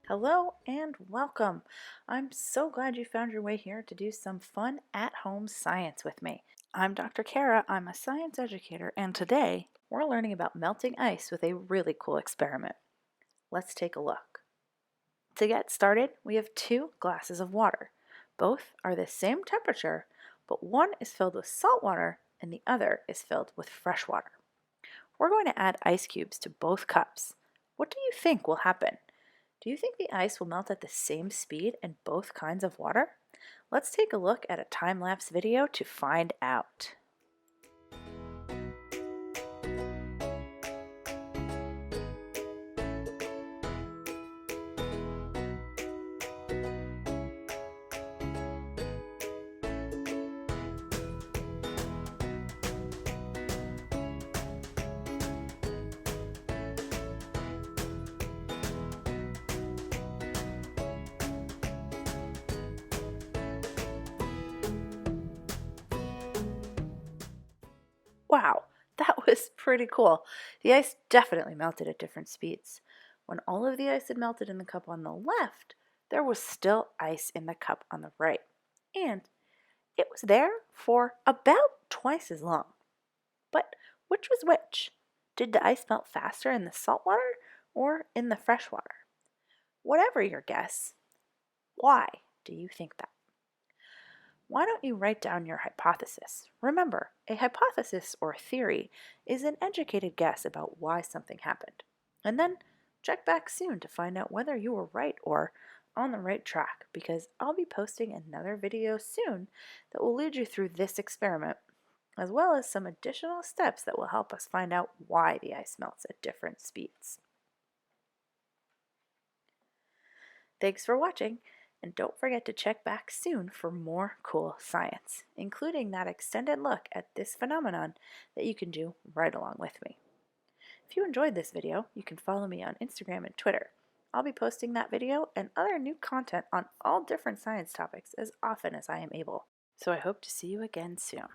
Hello and welcome. I'm so glad you found your way here to do some fun at-home science with me. I'm Dr. Kara, I'm a science educator, and today we're learning about melting ice with a really cool experiment. Let's take a look. To get started, we have two glasses of water. Both are the same temperature, but one is filled with salt water and the other is filled with fresh water. We're going to add ice cubes to both cups. What do you think will happen? Do you think the ice will melt at the same speed in both kinds of water? Let's take a look at a time-lapse video to find out. Wow, that was pretty cool. The ice definitely melted at different speeds. When all of the ice had melted in the cup on the left, there was still ice in the cup on the right. And it was there for about twice as long. But which was which? Did the ice melt faster in the salt water or in the fresh water? Whatever your guess, why do you think that? Why don't you write down your hypothesis? Remember, a hypothesis or theory is an educated guess about why something happened. And then check back soon to find out whether you were right or on the right track, because I'll be posting another video soon that will lead you through this experiment, as well as some additional steps that will help us find out why the ice melts at different speeds. Thanks for watching, and don't forget to check back soon for more cool science, including that extended look at this phenomenon that you can do right along with me. If you enjoyed this video, you can follow me on Instagram and Twitter. I'll be posting that video and other new content on all different science topics as often as I am able. So I hope to see you again soon.